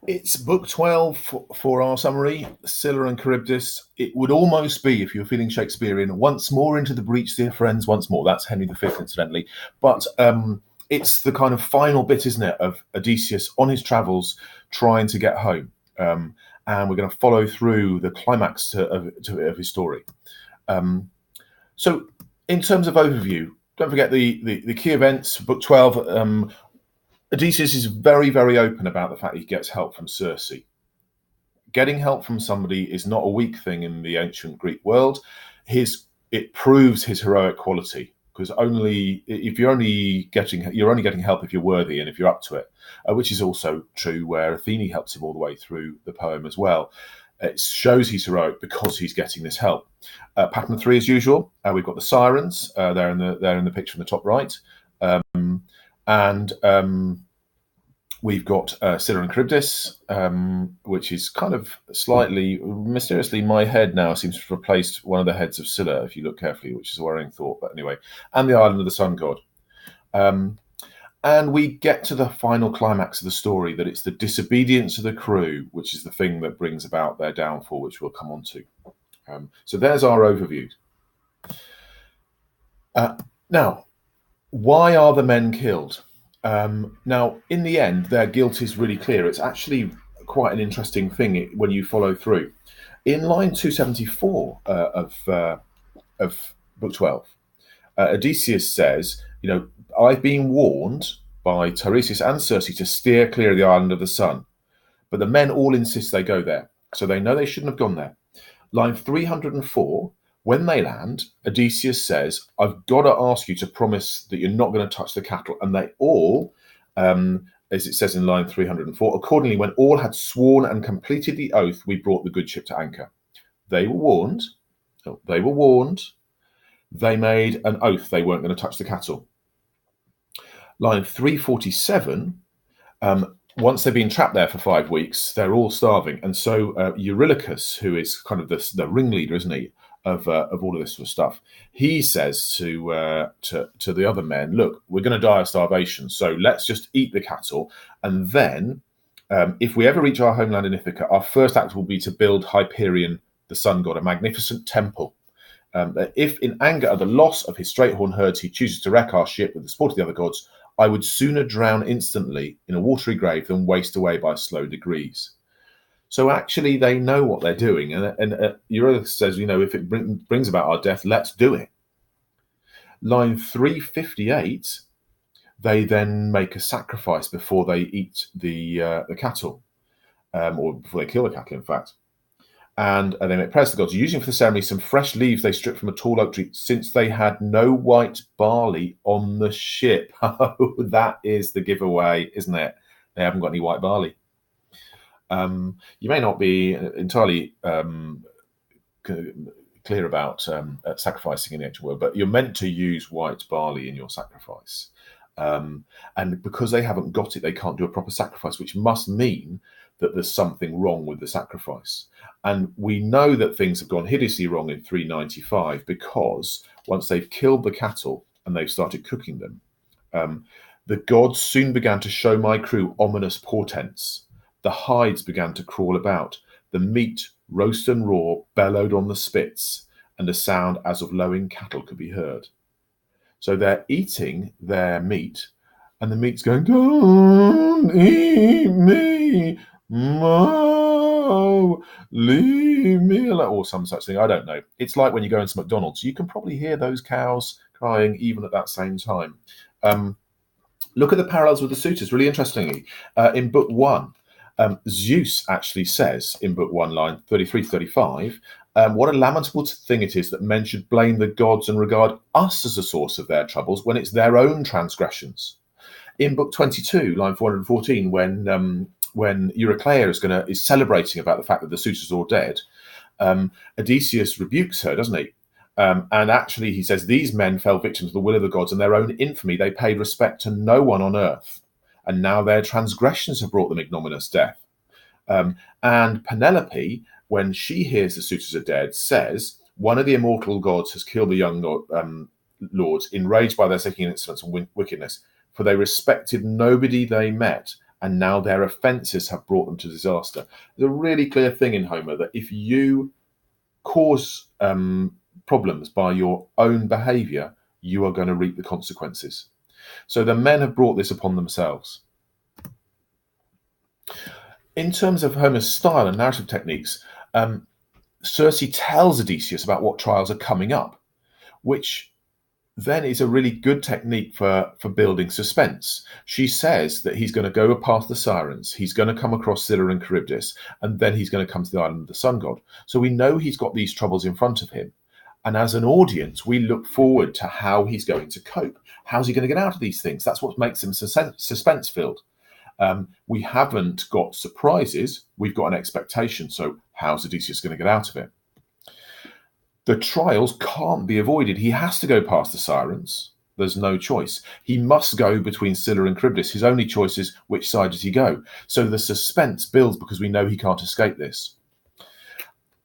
It's book 12 for our summary, Scylla and Charybdis. It would almost be, if you're feeling Shakespearean, once more into the breach, dear friends, once more. That's Henry V, incidentally. But it's the kind of final bit, isn't it, of Odysseus on his travels trying to get home. And we're going to follow through the climax of his story. So, in terms of overview, don't forget the key events, book 12. Odysseus is very, very open about the fact he gets help from Circe. Getting help from somebody is not a weak thing in the ancient Greek world. It proves his heroic quality, because you're only getting help if you're worthy and if you're up to it, which is also true where Athene helps him all the way through the poem as well. It shows he's heroic because he's getting this help. Pattern 3 as usual. We've got the sirens. They're in the picture in the top right. And we've got Scylla and Charybdis, which is kind of slightly mysteriously, my head now seems to have replaced one of the heads of Scylla, if you look carefully, which is a worrying thought. But anyway, and the island of the sun god. And we get to the final climax of the story, that it's the disobedience of the crew, which is the thing that brings about their downfall, which we'll come on to. So there's our overview. Now, why are the men killed? Now, in the end, their guilt is really clear. It's actually quite an interesting thing when you follow through. In line 274 of Book 12, Odysseus says, I've been warned by Tiresias and Circe to steer clear of the island of the sun, but the men all insist they go there, so they know they shouldn't have gone there. Line 304, when they land, Odysseus says, I've got to ask you to promise that you're not going to touch the cattle. And they all, as it says in line 304, accordingly, when all had sworn and completed the oath, we brought the good ship to anchor. They were warned. They made an oath they weren't going to touch the cattle. Line 347, once they've been trapped there for 5 weeks, they're all starving. And so Eurylochus, who is kind of the ringleader, isn't he, of all of this sort of stuff, he says to the other men, look, we're going to die of starvation, so let's just eat the cattle, and then if we ever reach our homeland in Ithaca, our first act will be to build Hyperion, the sun god, a magnificent temple. If in anger at the loss of his straight-horn herds he chooses to wreck our ship with the support of the other gods, I would sooner drown instantly in a watery grave than waste away by slow degrees. So actually, they know what they're doing, and Eurylochus says, if it brings about our death, let's do it. Line 358, they then make a sacrifice before they eat the cattle, or before they kill the cattle, in fact. And they make prayers to the gods, using for the ceremony some fresh leaves they stripped from a tall oak tree, since they had no white barley on the ship. Oh, that is the giveaway, isn't it? They haven't got any white barley. You may not be entirely clear about sacrificing in the ancient world, but you're meant to use white barley in your sacrifice. And because they haven't got it, they can't do a proper sacrifice, which must mean that there's something wrong with the sacrifice. And we know that things have gone hideously wrong in 395, because once they've killed the cattle and they've started cooking them, the gods soon began to show my crew ominous portents. The hides began to crawl about. The meat, roast and raw, bellowed on the spits, and a sound as of lowing cattle could be heard. So they're eating their meat, and the meat's going, don't eat me, no, leave me alone, or some such thing. I don't know. It's like when you go into McDonald's, you can probably hear those cows crying even at that same time. Look at the parallels with the suitors. Really interestingly, in book 1, Zeus actually says in book 1, line 33 to 35, what a lamentable thing it is that men should blame the gods and regard us as a source of their troubles when it's their own transgressions. In book 22, line 414, when Eurycleia is celebrating about the fact that the suitors are all dead, Odysseus rebukes her, doesn't he? And actually he says, these men fell victim to the will of the gods and their own infamy. They paid respect to no one on earth, and now their transgressions have brought them ignominious death. And Penelope, when she hears the suitors are dead, says, one of the immortal gods has killed the young lords, enraged by their seeking insolence and wickedness, for they respected nobody they met, and now their offences have brought them to disaster. There's a really clear thing in Homer that if you cause problems by your own behaviour, you are going to reap the consequences. So the men have brought this upon themselves. In terms of Homer's style and narrative techniques, Circe tells Odysseus about what trials are coming up, which then is a really good technique for building suspense. She says that he's going to go past the Sirens, he's going to come across Scylla and Charybdis, and then he's going to come to the island of the sun god. So we know he's got these troubles in front of him. And as an audience, we look forward to how he's going to cope. How's he going to get out of these things? That's what makes him suspense-filled. We haven't got surprises, we've got an expectation. So how's Odysseus going to get out of it? The trials can't be avoided. He has to go past the Sirens. There's no choice. He must go between Scylla and Charybdis. His only choice is which side does he go. So the suspense builds because we know he can't escape this.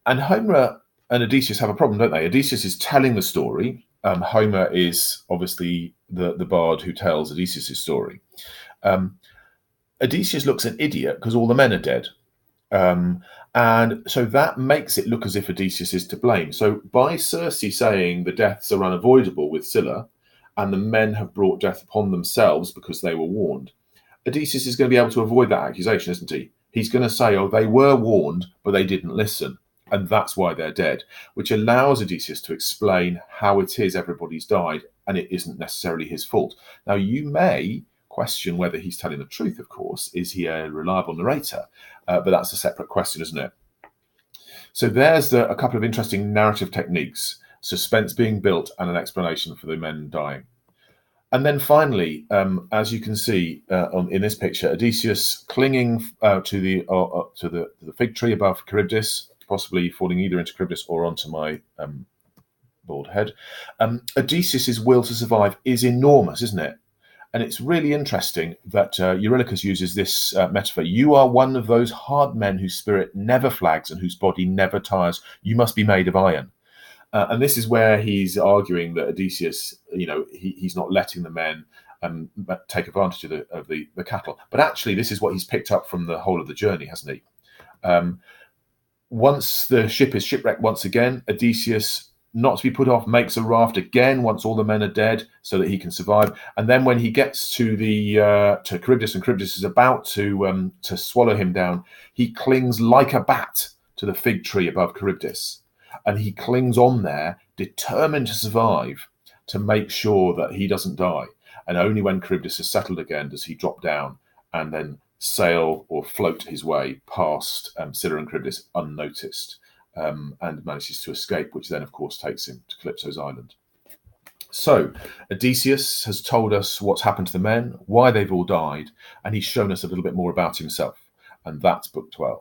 And Homer and Odysseus have a problem, don't they? Odysseus is telling the story. Homer is obviously the bard who tells Odysseus' story. Odysseus looks an idiot because all the men are dead. And so that makes it look as if Odysseus is to blame. So by Circe saying the deaths are unavoidable with Scylla, and the men have brought death upon themselves because they were warned, Odysseus is going to be able to avoid that accusation, isn't he? He's going to say, oh, they were warned, but they didn't listen, and that's why they're dead, which allows Odysseus to explain how it is everybody's died, and it isn't necessarily his fault. Now, you may question whether he's telling the truth, of course. Is he a reliable narrator? But that's a separate question, isn't it? So there's a couple of interesting narrative techniques, suspense being built and an explanation for the men dying. And then finally, as you can see in this picture, Odysseus clinging to the fig tree above Charybdis, possibly falling either into Charybdis or onto my bald head. Odysseus's will to survive is enormous, isn't it? And it's really interesting that Eurylochus uses this metaphor. You are one of those hard men whose spirit never flags and whose body never tires. You must be made of iron. And this is where he's arguing that Odysseus, he's not letting the men take advantage of the cattle. But actually, this is what he's picked up from the whole of the journey, hasn't he? Once the ship is shipwrecked once again, Odysseus, not to be put off, makes a raft again once all the men are dead so that he can survive. And then when he gets to to Charybdis and Charybdis is about to swallow him down, he clings like a bat to the fig tree above Charybdis. And he clings on there, determined to survive, to make sure that he doesn't die. And only when Charybdis is settled again does he drop down and then sail or float his way past Scylla and Charybdis unnoticed. And manages to escape, which then, of course, takes him to Calypso's island. So Odysseus has told us what's happened to the men, why they've all died, and he's shown us a little bit more about himself. And that's book 12.